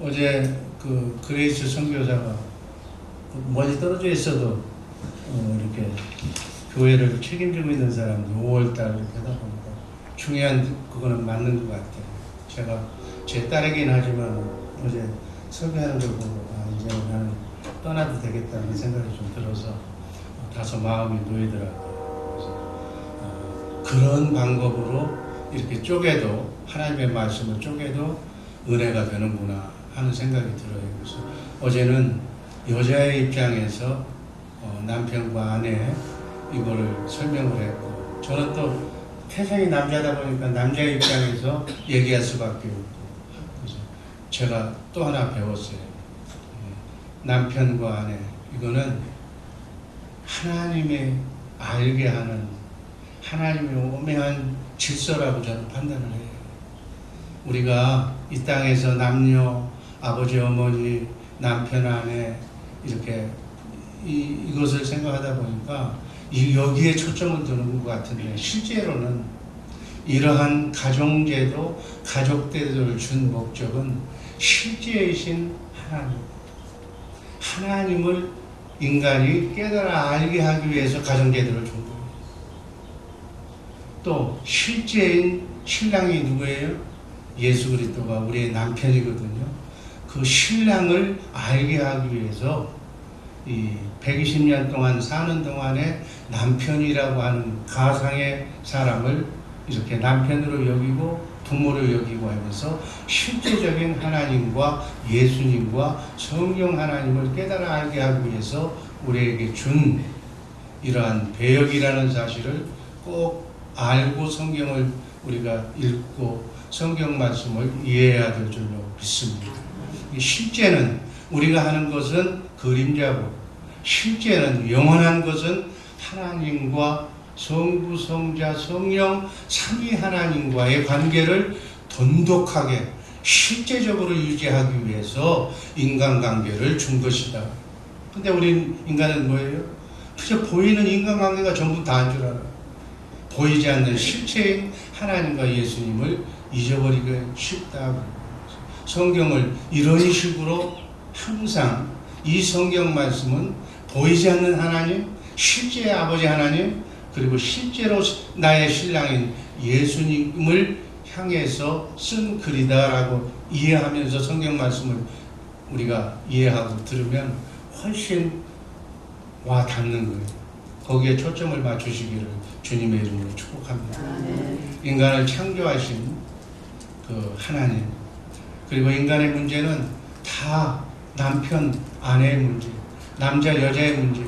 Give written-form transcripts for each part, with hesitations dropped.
어제 그 그레이스 선교사가 멀리 떨어져 있어도 이렇게 교회를 책임지고 있는 사람들 5월달 이렇게 하다 보니까 중요한 그거는 맞는 것 같아요. 제가 제 딸이긴 하지만 어제 설교하는 걸 보고 이제 나는 떠나도 되겠다는 생각이 좀 들어서 다소 마음이 놓이더라고요. 그래서 그런 방법으로 이렇게 쪼개도 하나님의 말씀을 쪼개도 은혜가 되는구나 하는 생각이 들어요. 그래서 어제는 여자의 입장에서 남편과 아내 이거를 설명을 했고, 저는 또 태생이 남자다 보니까 남자의 입장에서 얘기할 수밖에 없고, 그래서 제가 또 하나 배웠어요. 남편과 아내, 이거는 하나님의 알게 하는 하나님의 오묘한 질서라고 저는 판단을 해요. 우리가 이 땅에서 남녀, 아버지, 어머니, 남편, 아내 이렇게 이것을 생각하다 보니까 여기에 초점을 두는 것 같은데, 실제로는 이러한 가정제도, 가족제도를 준 목적은 실제이신 하나님을 인간이 깨달아 알게 하기 위해서 가정제도를 준 거예요. 또 실제인 신랑이 누구예요? 예수 그리스도가 우리의 남편이거든요. 그 신랑을 알게 하기 위해서 이 120년 동안 사는 동안에 남편이라고 하는 가상의 사람을 이렇게 남편으로 여기고 부모로 여기고 하면서 실제적인 하나님과 예수님과 성령 하나님을 깨달아 알게 하기 위해서 우리에게 준 이러한 배역이라는 사실을 꼭 알고 성경을 우리가 읽고 성경 말씀을 이해해야 될 줄로 믿습니다. 실제는 우리가 하는 것은 그림자고, 실제는 영원한 것은 하나님과 성부, 성자, 성령 삼위 하나님과의 관계를 돈독하게 실제적으로 유지하기 위해서 인간관계를 준 것이다. 근데 우리 인간은 뭐예요? 그저 보이는 인간관계가 전부 다인 줄 알아요. 보이지 않는 실체인 하나님과 예수님을 잊어버리기 쉽다고. 성경을 이런 식으로 항상 이 성경 말씀은 보이지 않는 하나님, 실제의 아버지 하나님, 그리고 실제로 나의 신랑인 예수님을 향해서 쓴 글이다라고 이해하면서 성경 말씀을 우리가 이해하고 들으면 훨씬 와 닿는 거예요. 거기에 초점을 맞추시기를 주님의 이름으로 축복합니다. 인간을 창조하신 그 하나님, 그리고 인간의 문제는 다 남편, 아내의 문제, 남자, 여자의 문제,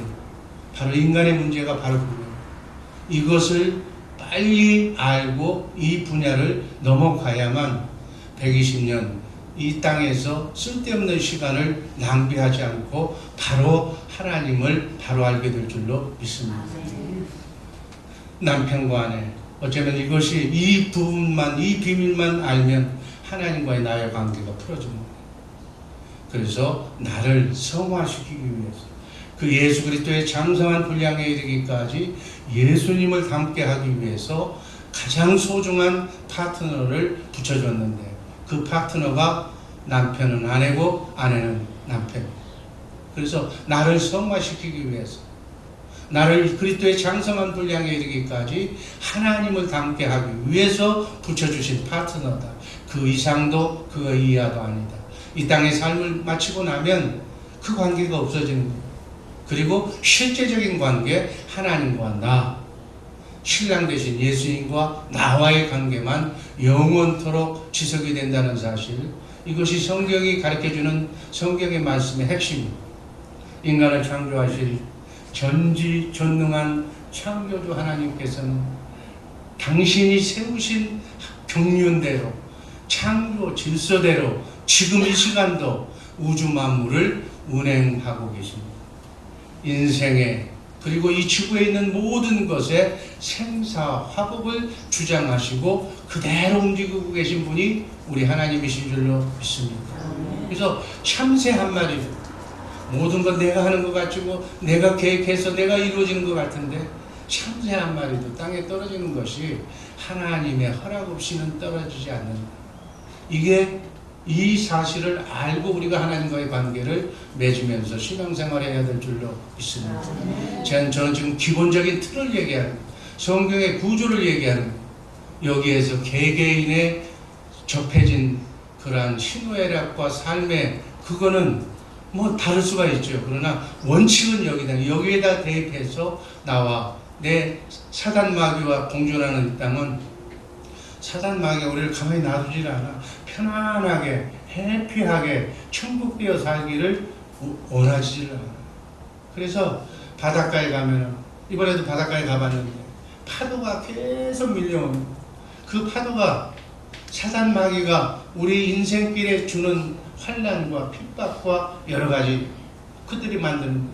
바로 인간의 문제가 바로 그거예요. 이것을 빨리 알고 이 분야를 넘어가야만 120년 이 땅에서 쓸데없는 시간을 낭비하지 않고 바로 하나님을 바로 알게 될 줄로 믿습니다. 남편과 아내, 어쩌면 이것이 이 부분만, 이 비밀만 알면 하나님과의 나의 관계가 풀어집니다. 그래서 나를 성화시키기 위해서 그 예수 그리스도의 장성한 분량에 이르기까지 예수님을 닮게 하기 위해서 가장 소중한 파트너를 붙여줬는데, 그 파트너가 남편은 아내고 아내는 남편. 그래서 나를 성화시키기 위해서, 나를 그리스도의 장성한 분량에 이르기까지 하나님을 닮게 하기 위해서 붙여주신 파트너다. 그 이상도 그 이하도 아니다. 이 땅의 삶을 마치고 나면 그 관계가 없어지는 거예요. 그리고 실제적인 관계, 하나님과 나, 신랑 되신 예수님과 나와의 관계만 영원토록 지속이 된다는 사실, 이것이 성경이 가르쳐주는 성경의 말씀의 핵심입니다. 인간을 창조하실 전지전능한 창조주 하나님께서는 당신이 세우신 경륜대로, 창조 질서대로 지금 이 시간도 우주 만물을 운행하고 계십니다. 인생에, 그리고 이 지구에 있는 모든 것에 생사화복을 주장하시고 그대로 움직이고 계신 분이 우리 하나님이신 줄로 믿습니다. 그래서 참새 한 마리도 모든 건 내가 하는 것 같고 내가 계획해서 내가 이루어지는 것 같은데, 참새 한 마리도 땅에 떨어지는 것이 하나님의 허락 없이는 떨어지지 않는다. 이게 이 사실을 알고 우리가 하나님과의 관계를 맺으면서 신앙생활을 해야 될 줄로 믿습니다. 저는 지금 기본적인 틀을 얘기하는, 성경의 구조를 얘기하는, 여기에서 개개인의 접해진 그러한 신뢰락과 삶의 그거는 뭐 다를 수가 있죠. 그러나 원칙은 여기에다 대입해서 나와 내 사단 마귀와 공존하는 땅은, 사단 마귀가 우리를 가만히 놔두질 않아. 편안하게 해피하게 천국 되어 살기를 원하지를 않아. 그래서 바닷가에 가면은, 이번에도 바닷가에 가봤는데 파도가 계속 밀려오는, 그 파도가 사단 마귀가 우리 인생길에 주는 환난과 핍박과 여러 가지 그들이 만드는 거예요.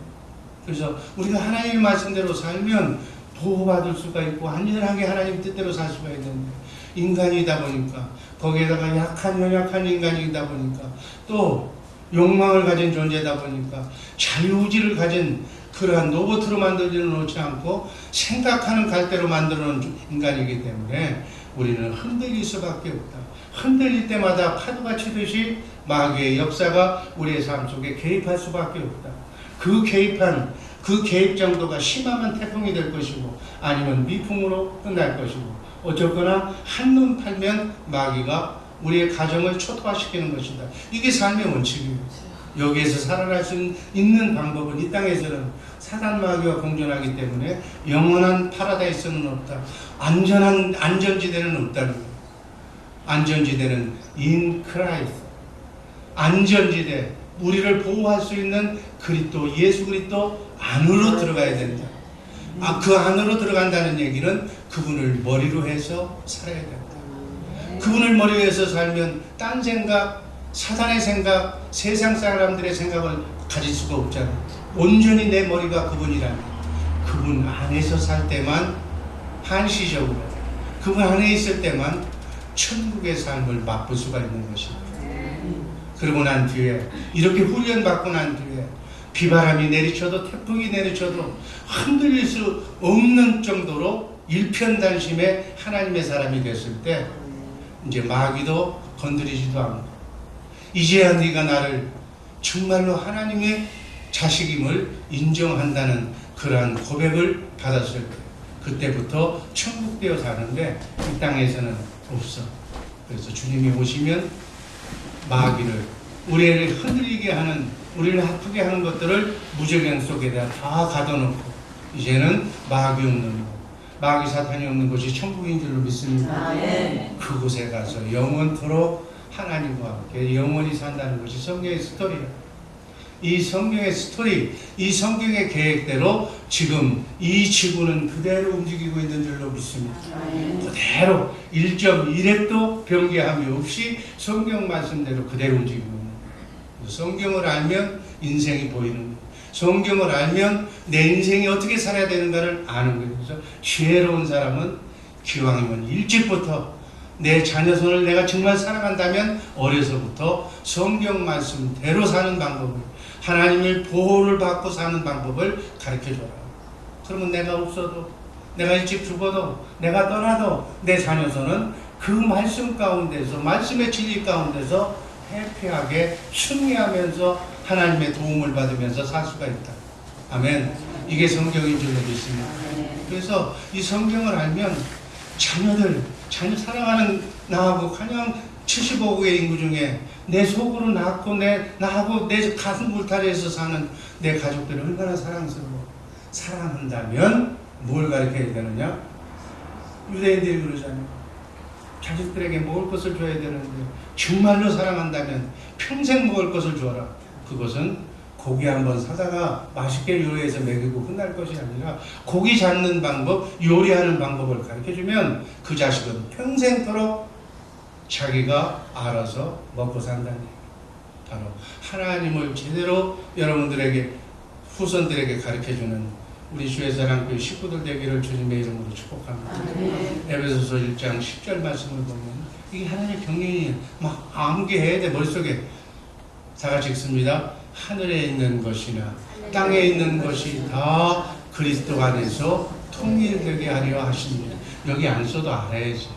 그래서 우리가 하나님의 말씀대로 살면 보호받을 수가 있고 안전하게 하나님 뜻대로 살 수가 있는데, 인간이다 보니까, 거기에다가 연약한 인간이다 보니까, 또 욕망을 가진 존재다 보니까 자유의지를 가진 그러한 로봇으로 만들지 놓지 않고 생각하는 갈대로 만들어 놓은 인간이기 때문에 우리는 흔들릴 수밖에 없다. 흔들릴 때마다 파도가 치듯이 마귀의 역사가 우리의 삶 속에 개입할 수밖에 없다. 그 개입 정도가 심하면 태풍이 될 것이고, 아니면 미풍으로 끝날 것이고, 어쨌거나 한눈 팔면 마귀가 우리의 가정을 초토화시키는 것이다. 이게 삶의 원칙이에요. 여기에서 살아날 수 있는 방법은, 이 땅에서는 사단 마귀와 공존하기 때문에 영원한 파라다이스는 없다. 안전지대는 없다는 거예요. 안전지대는 in Christ. 안전지대, 우리를 보호할 수 있는 그리스도, 예수 그리스도 안으로 들어가야 된다. 그 안으로 들어간다는 얘기는 그분을 머리로 해서 살아야 된다. 그분을 머리로 해서 살면 딴 생각, 사단의 생각, 세상 사람들의 생각을 가질 수가 없잖아. 온전히 내 머리가 그분이라면, 그분 안에서 살 때만, 한시적으로 그분 안에 있을 때만 천국의 삶을 맛볼 수가 있는 것입니다. 그러고 난 뒤에, 이렇게 훈련받고 난 뒤에 비바람이 내리쳐도 태풍이 내리쳐도 흔들릴 수 없는 정도로 일편단심의 하나님의 사람이 됐을 때, 이제 마귀도 건드리지도 않고, 이제야 네가 나를 정말로 하나님의 자식임을 인정한다는 그러한 고백을 받았을 때, 그때부터 천국 되어 사는데 이 땅에서는 없어. 그래서 주님이 오시면 마귀를, 우리를 흔들리게 하는, 우리를 아프게 하는 것들을 무저갱 속에다 다 가둬놓고, 이제는 마귀 없는 곳, 마귀 사탄이 없는 곳이 천국인 줄로 믿습니다. 그곳에 가서 영원토록 하나님과 함께 영원히 산다는 것이 성경의 스토리예요. 이 성경의 스토리, 이 성경의 계획대로 지금 이 지구는 그대로 움직이고 있는 줄로 믿습니다. 그대로 1.1획도 변개함이 없이 성경 말씀대로 그대로 움직이고 있는 거예요. 성경을 알면 인생이 보이는 거예요. 성경을 알면 내 인생이 어떻게 살아야 되는가를 아는 거예요. 그래서 지혜로운 사람은 기왕이면 일찍부터 내 자녀손을 내가 정말 사랑한다면 어려서부터 성경 말씀대로 사는 방법을, 하나님의 보호를 받고 사는 방법을 가르쳐줘라. 그러면 내가 없어도, 내가 일찍 죽어도, 내가 떠나도 내 자녀손은 그 말씀 가운데서, 말씀의 진리 가운데서 해피하게 승리하면서 하나님의 도움을 받으면서 살 수가 있다. 아멘. 이게 성경인 줄로 믿습니다. 그래서 이 성경을 알면 자녀 사랑하는 나하고 가령 75억의 인구 중에 내 속으로 낳고 나하고 내 가슴 울타리에서 사는 내 가족들이 얼마나 사랑스러워. 사랑한다면 뭘 가르쳐야 되느냐? 유대인들이 그러잖아요. 자식들에게 먹을 것을 줘야 되는데, 정말로 사랑한다면 평생 먹을 것을 줘라. 그것은 고기 한번 사다가 맛있게 요리해서 먹이고 끝날 것이 아니라, 고기 잡는 방법, 요리하는 방법을 가르쳐주면 그 자식은 평생토록 자기가 알아서 먹고 산다는 얘기예요. 바로 하나님을 제대로 여러분들에게, 후손들에게 가르쳐주는 우리 주의 사랑교회 식구들 되기를 주님의 이름으로 축복합니다. 에베소서 1장 10절 말씀을 보면 이게 하나님의 경륜이 막 암기해야 돼, 머릿속에. 다 같이 읽습니다. 하늘에 있는 것이나 땅에 있는 것이 다 그리스도 안에서 통일되게 하려 하십니다. 여기 안 써도 알아야지.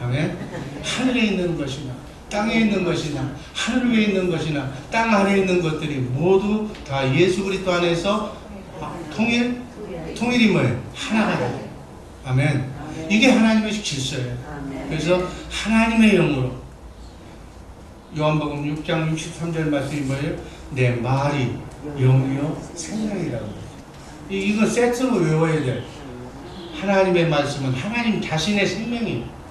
아멘. 하늘에 있는 것이나 땅에 있는 것이나 하늘 위에 있는 것이나 땅 안에 있는 것들이 모두 다 예수 그리스도 안에서 통일이 뭐예요? 하나가 돼요. 아멘. 이게 하나님의 질서예요. 그래서 하나님의 영으로 요한복음 6장 63절 말씀이 뭐예요? 내 말이 영이요 생명이라고. 이거 세트로 외워야 돼요. 하나님의 말씀은 하나님 자신의 생명이에요.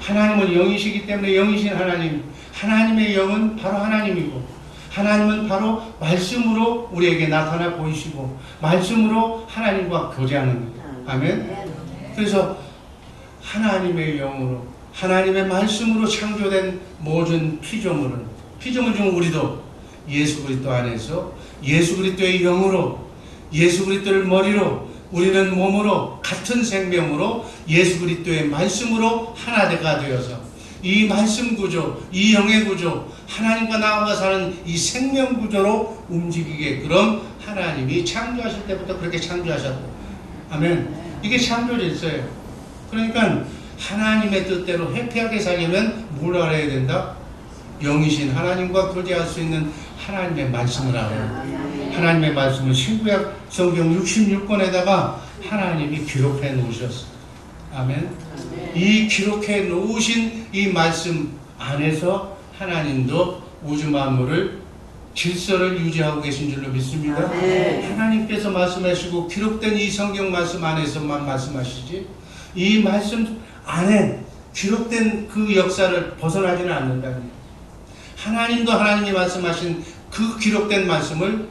하나님은 영이시기 때문에 영이신 하나님, 하나님의 영은 바로 하나님이고, 하나님은 바로 말씀으로 우리에게 나타나 보이시고, 말씀으로 하나님과 교제하는 거예요. 아멘. 그래서 하나님의 영으로, 하나님의 말씀으로 창조된 모든 피조물 중 우리도 예수 그리스도 안에서 예수 그리스도의 영으로, 예수 그리스도를 머리로, 우리는 몸으로 같은 생명으로 예수 그리스도의 말씀으로 하나가 되어서 이 말씀 구조, 이 영의 구조, 하나님과 나와 사는 이 생명 구조로 움직이게, 그럼 하나님이 창조하실 때부터 그렇게 창조하셨고, 아멘. 이게 창조 질서예요. 그러니까 하나님의 뜻대로 해피하게 살려면 뭘 알아야 된다? 영이신 하나님과 교제할 수 있는 하나님의 말씀을 알아요. 하나님의 말씀은 신구약 성경 66권에다가 하나님이 기록해 놓으셨어요. 아멘. 이 기록해 놓으신 이 말씀 안에서 하나님도 우주 만물을 질서를 유지하고 계신 줄로 믿습니다. 하나님께서 말씀하시고 기록된 이 성경 말씀 안에서만 말씀하시지, 이 말씀 안에 기록된 그 역사를 벗어나지는 않는다는 거예요. 하나님도 하나님이 말씀하신 그 기록된 말씀을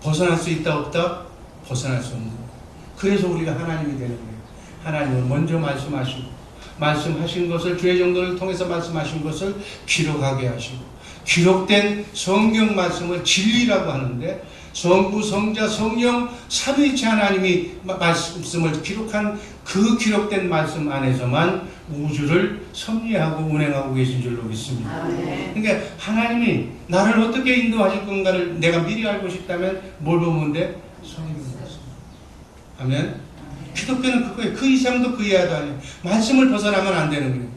벗어날 수 있다 없다? 벗어날 수 없는 거예요. 그래서 우리가 하나님이 되는 거예요. 하나님은 먼저 말씀하시고, 말씀하신 것을 주의 정도를 통해서 말씀하신 것을 기록하게 하시고, 기록된 성경 말씀을 진리라고 하는데, 성부, 성자, 성령 삼위일체 하나님이 말씀을 기록한 그 기록된 말씀 안에서만 우주를 섭리하고 운행하고 계신 줄로 믿습니다. 그러니까 하나님이 나를 어떻게 인도하실 건가를 내가 미리 알고 싶다면 뭘 보면 돼? 성경 말씀. 아멘. 기독교는 그거예요. 그 이상도 그 이하도 아니에요. 말씀을 벗어나면 안 되는 거예요.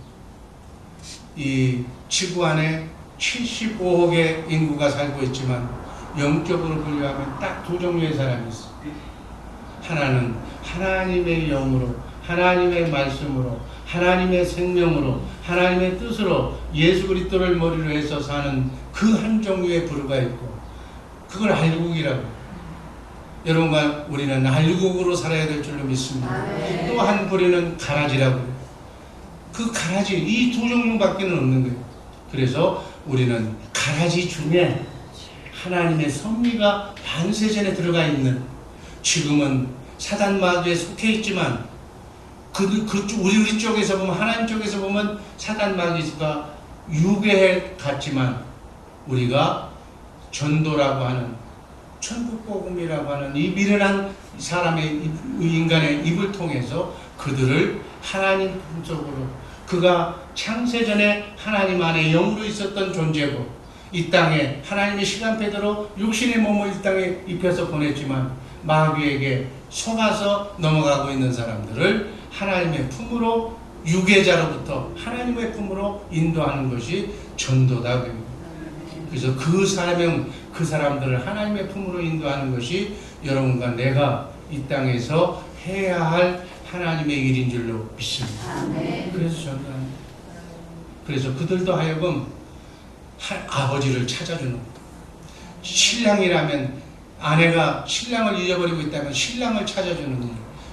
이 지구 안에 75억의 인구가 살고 있지만 영적으로 분류하면 딱 두 종류의 사람이 있어요. 하나는 하나님의 영으로, 하나님의 말씀으로, 하나님의 생명으로, 하나님의 뜻으로 예수 그리스도를 머리로 해서 사는 그 한 종류의 부류가 있고, 그걸 알국이라고. 여러분과 우리는 알국으로 살아야 될 줄로 믿습니다. 또 한 부류는 가라지라고. 그 가라지, 이 두 종류밖에 없는 거예요. 그래서 우리는 가라지 중에 하나님의 섭리가 반세전에 들어가 있는, 지금은 사단 마귀에 속해 있지만 우리 쪽에서 보면, 하나님 쪽에서 보면 사단 마귀가 유괴해 갔지만, 우리가 전도라고 하는, 천국복음이라고 하는 이 미련한 사람의, 인간의 입을 통해서 그들을 하나님 품속으로, 그가 창세전에 하나님 안에 영으로 있었던 존재고, 이 땅에 하나님의 시간표대로 육신의 몸을 이 땅에 입혀서 보냈지만 마귀에게 속아서 넘어가고 있는 사람들을 하나님의 품으로, 유괴자로부터 하나님의 품으로 인도하는 것이 전도다. 그래서 그 사람들을 하나님의 품으로 인도하는 것이 여러분과 내가 이 땅에서 해야 할 하나님의 일인 줄로 믿습니다. 그래서 전도합니다. 그래서 그들도 하여금 아버지를 찾아주는 것. 신랑이라면, 아내가 신랑을 잊어버리고 있다면 신랑을 찾아주는 것.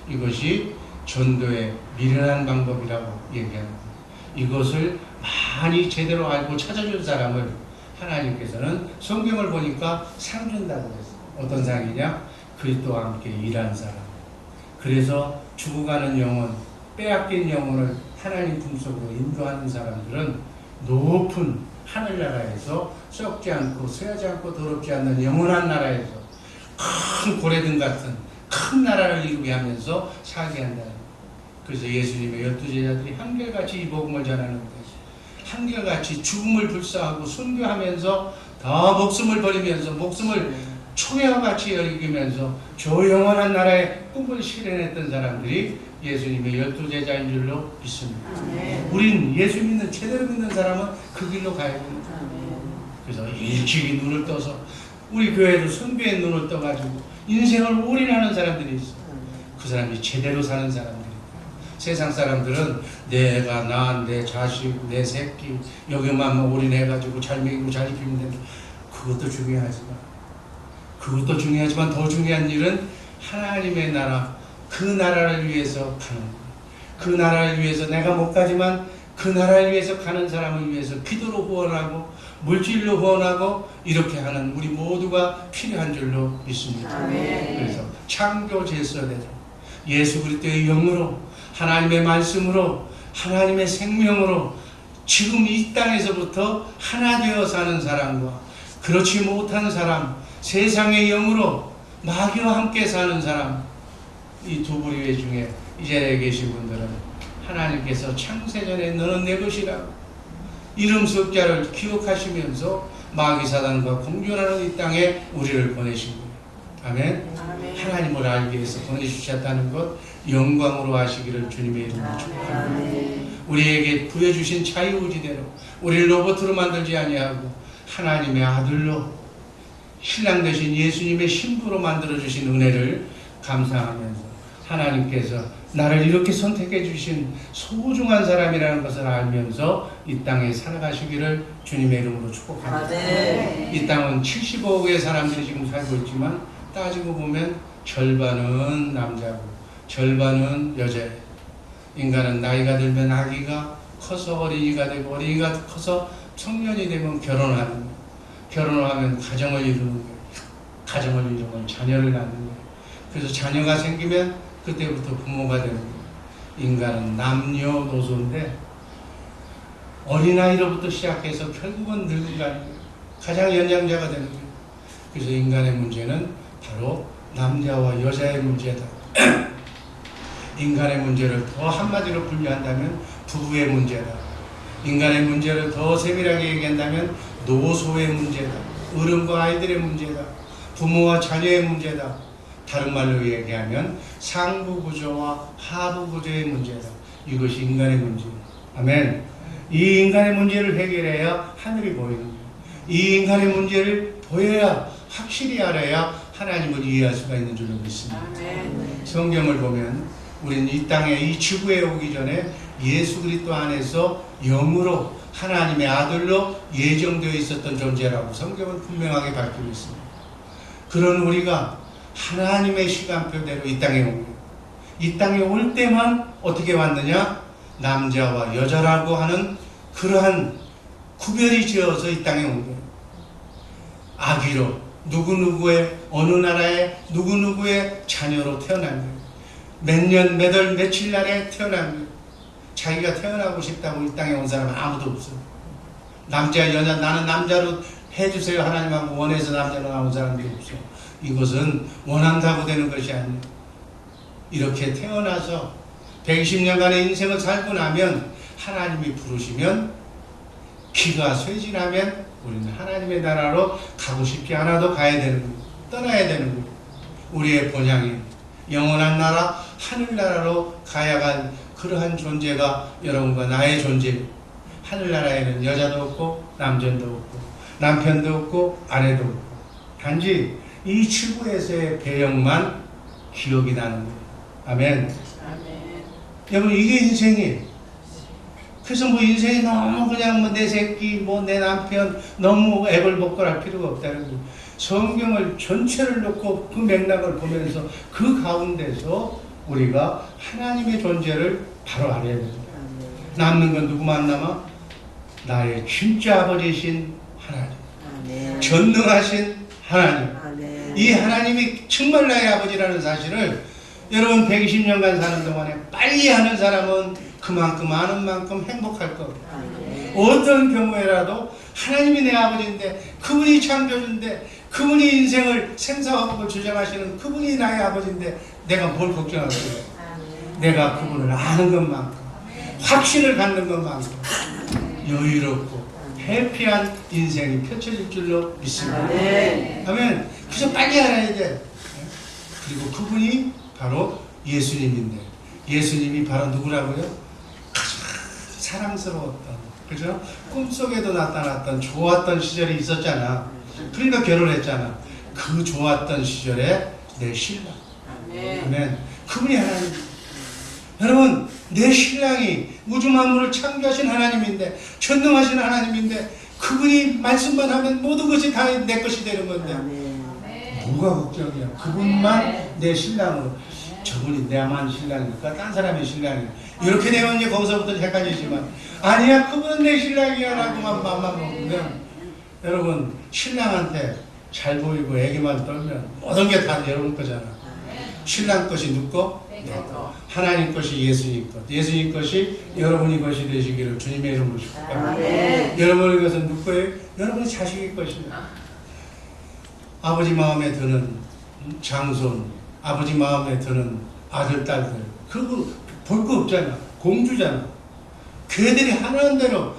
이것이 전도의 미련한 방법이라고 얘기합니다. 이것을 많이 제대로 알고 찾아준 사람을 하나님께서는 성경을 보니까 상 준다고 했어요. 어떤 상이냐? 그리스도와 함께 일한 사람. 그래서 죽어가는 영혼, 빼앗긴 영혼을 하나님 품속으로 인도하는 사람들은 높은 하늘나라에서 썩지 않고 쇠하지 않고 더럽지 않는 영원한 나라에서 큰 고래등 같은 큰 나라를 이루게 하면서 살게 한다. 그래서 예수님의 12제자들이 한결같이 이 복음을 전하는 것이, 한결같이 죽음을 불사하고 순교하면서 더 목숨을 버리면서, 목숨을 총회와 같이 여기면서 저 영원한 나라의 꿈을 실현했던 사람들이 예수님의 12제자인 줄로 믿습니다. 우린 예수 믿는, 제대로 믿는 사람은 그 길로 가야 됩니다. 그래서 일찍이 눈을 떠서, 우리 교회도 선교의 눈을 떠가지고 인생을 올인하는 사람들이 있어요. 그 사람이 제대로 사는 사람들이에요. 세상 사람들은 내가, 내 자식, 내 새끼 여기만 올인해가지고 잘 먹이고 잘 입히면 된다. 그것도 중요하지만 더 중요한 일은 하나님의 나라, 그 나라를 위해서 가는 거예요. 그 나라를 위해서 내가 못 가지만 그 나라를 위해서 가는 사람을 위해서 기도로 후원하고 물질로 후원하고 이렇게 하는 우리 모두가 필요한 줄로 믿습니다. 그래서 창조 질서대로 예수 그리스도의 영으로, 하나님의 말씀으로, 하나님의 생명으로 지금 이 땅에서부터 하나 되어 사는 사람과 그렇지 못한 사람, 세상의 영으로 마귀와 함께 사는 사람, 이 두 부류 중에 이 자리에 계신 분들은 하나님께서 창세전에 너는 내 것이라고 이름 석자를 기억하시면서 마귀 사단과 공존하는 이 땅에 우리를 보내신 거예요. 아멘. 하나님을 알기 위해서 보내주셨다는 것 영광으로 하시기를 주님의 이름으로 축복합니다. 우리에게 부여주신 자유의지대로 우리를 로봇으로 만들지 아니하고 하나님의 아들로, 신랑 되신 예수님의 신부로 만들어주신 은혜를 감사하면서 하나님께서 나를 이렇게 선택해 주신 소중한 사람이라는 것을 알면서 이 땅에 살아가시기를 주님의 이름으로 축복합니다. 이 땅은 75억의 사람들이 지금 살고 있지만 따지고 보면 절반은 남자고 절반은 여자예요. 인간은 나이가 들면 아기가 커서 어린이가 되고 어린이가 커서 청년이 되면 결혼하는 거예요. 결혼을 하면 가정을 이루는 거예요. 가정을 이루면 자녀를 낳는 거예요. 그래서 자녀가 생기면 그때부터 부모가 되는 거예요. 인간은 남녀노소인데 어린아이로부터 시작해서 결국은 늙은 거예요. 가장 연장자가 되는 거예요. 그래서 인간의 문제는 바로 남자와 여자의 문제다. 인간의 문제를 더 한마디로 분류한다면 부부의 문제다. 인간의 문제를 더 세밀하게 얘기한다면 노소의 문제다. 어른과 아이들의 문제다. 부모와 자녀의 문제다. 다른 말로 얘기하면 상부 구조와 하부 구조의 문제다. 이것이 인간의 문제입니다. 아멘. 이 인간의 문제를 해결해야 하늘이 보이는 거예요. 이 인간의 문제를 보여야, 확실히 알아야 하나님을 이해할 수가 있는 줄로 믿습니다. 성경을 보면 우리는 이 땅에, 이 지구에 오기 전에 예수 그리스도 안에서 영으로 하나님의 아들로 예정되어 있었던 존재라고 성경은 분명하게 밝히고 있습니다. 그런 우리가 하나님의 시간표대로 이 땅에 온 거예요. 이 땅에 올 때만 어떻게 왔느냐? 남자와 여자라고 하는 그러한 구별이 지어서 이 땅에 온 거예요. 아기로 누구누구의 어느 나라의 누구누구의 자녀로 태어난 거예요. 몇 년, 몇 월, 며칠 날에 태어난 거예요. 자기가 태어나고 싶다고 이 땅에 온 사람은 아무도 없어요. 남자, 여자, 나는 남자로 해주세요 하나님하고 원해서 남자로 나온 사람들이 없어요. 이것은 원한다고 되는 것이 아니에요. 이렇게 태어나서 120년간의 인생을 살고 나면 하나님이 부르시면 기가 쇠진하면 우리는 하나님의 나라로 가고 싶지 않아도 가야 되는 거예요. 떠나야 되는 거예요. 우리의 본향이 영원한 나라, 하늘나라로 가야 할 그러한 존재가 여러분과 나의 존재예요. 하늘나라에는 여자도 없고 남자도 없고 남편도 없고 아내도 없고 단지 이 지구에서의 배영만 기억이 나는 거예요. 아멘. 여러분 이게 인생이에요. 그래서 뭐 인생이 너무 그냥 뭐 내 새끼, 뭐 내 남편 너무 애걸복걸할 필요가 없다는 거예요. 성경을 전체를 놓고 그 맥락을 보면서 그 가운데서 우리가 하나님의 존재를 바로 알아야 됩니다. 남는 건 누구만 남아? 나의 진짜 아버지신 하나님. 전능하신 하나님. 이 하나님이 정말 나의 아버지라는 사실을 여러분 120년간 사는 동안에 빨리 하는 사람은 그만큼 아는 만큼 행복할 겁니다. 어떤 경우에라도 하나님이 내 아버지인데 그분이 창조주인데 그분이 인생을 생사화복을 주장하시는 그분이 나의 아버지인데 내가 뭘 걱정하겠어요. 내가 그분을 아는 것만큼 확신을 갖는 것만큼 여유롭고 해피한 인생이 펼쳐질 줄로 믿습니다. 아멘. 그래서 빨리 알아야 돼. 그리고 그분이 바로 예수님인데 예수님이 바로 누구라고요? 가장 사랑스러웠던, 그죠? 꿈속에도 나타났던 좋았던 시절이 있었잖아. 그러니까 결혼했잖아. 그 좋았던 시절에 내 신랑. 아멘. 그분이 하나님. 여러분, 내 신랑이 우주 만물을 창조하신 하나님인데, 전능하신 하나님인데, 그분이 말씀만 하면 모든 것이 다 내 것이 되는 건데, 뭐가 걱정이야? 그분만 내 신랑으로. 저분이 내만 신랑일까? 딴 사람의 신랑일까? 이렇게 되면 이제 거기서부터 헷갈리지만, 아니야, 그분은 내 신랑이야 라고만 맘만 먹으면, 여러분, 신랑한테 잘 보이고 애기만 떨면 모든 게 다 여러분 거잖아. 신랑 것이 누구 거? 내 거. 하나님 것이 예수님 것. 예수님 것이 여러분이 것이 되시기를 주님의 이름으로 축복합니다. 여러분의 것은 누구 거예요? 여러분의 자식의 것입니다. 아버지 마음에 드는 장손, 아버지 마음에 드는 아들, 딸들, 그거 볼 거 없잖아. 공주잖아. 걔들이 하나는 대로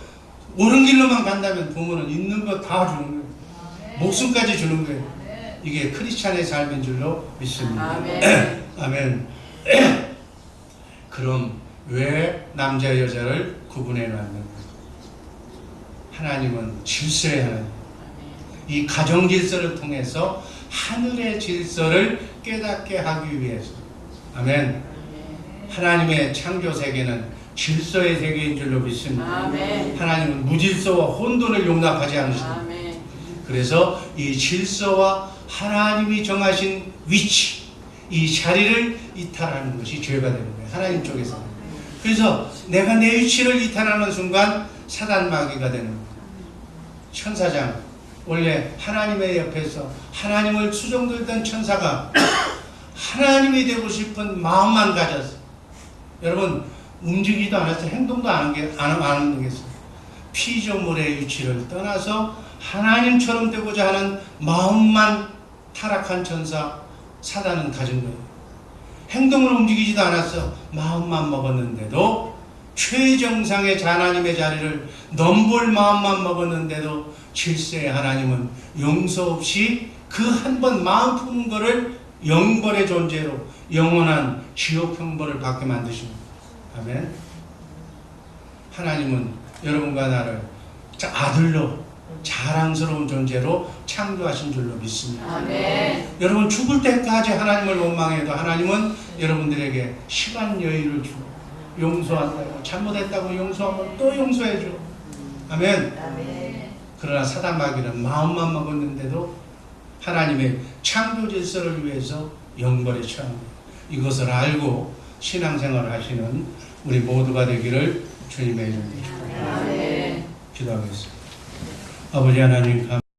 옳은 길로만 간다면 부모는 있는 거 다 주는 거예요. 목숨까지 주는 거예요. 이게 크리스찬의 삶인 줄로 믿습니다. 아멘. 아멘. 그럼 왜 남자 여자를 구분해 놨는가? 하나님은 질서의 하나님. 이 가정 질서를 통해서 하늘의 질서를 깨닫게 하기 위해서. 아멘. 하나님의 창조 세계는 질서의 세계인 줄로 믿습니다. 아멘. 하나님은 무질서와 혼돈을 용납하지 않으십니다. 아멘. 그래서 이 질서와 하나님이 정하신 위치, 이 자리를 이탈하는 것이 죄가 되는 거예요. 하나님 쪽에서. 그래서 내가 내 위치를 이탈하는 순간 사단 마귀가 되는 거예요. 천사장, 원래 하나님의 옆에서 하나님을 수종들던 천사가 하나님이 되고 싶은 마음만 가졌어요. 여러분, 움직이지도 않았어요. 행동도 안 하겠어요. 피조물의 위치를 떠나서 하나님처럼 되고자 하는 마음만 타락한 천사 사단은 가진 거예요. 행동을 움직이지도 않았어. 마음만 먹었는데도, 최정상의 하나님의 자리를 넘볼 마음만 먹었는데도 질서의 하나님은 용서 없이 그 한 번 마음 푸는 거를 영벌의 존재로 영원한 지옥 형벌을 받게 만드십니다. 아멘. 하나님은 여러분과 나를 아들로 자랑스러운 존재로 창조하신 줄로 믿습니다. 아멘. 여러분 죽을 때까지 하나님을 원망해도 하나님은 여러분들에게 시간 여유를 주고 용서한다고, 잘못했다고 용서하면 또 용서해줘. 아멘. 아멘. 그러나 사단 마귀는 마음만 먹었는데도 하나님의 창조 질서를 위해서 영벌에 처합니다. 이것을 알고 신앙생활을 하시는 우리 모두가 되기를 주님의 이름으로 축복합니다. 기도하겠습니다. 아버지 하나님,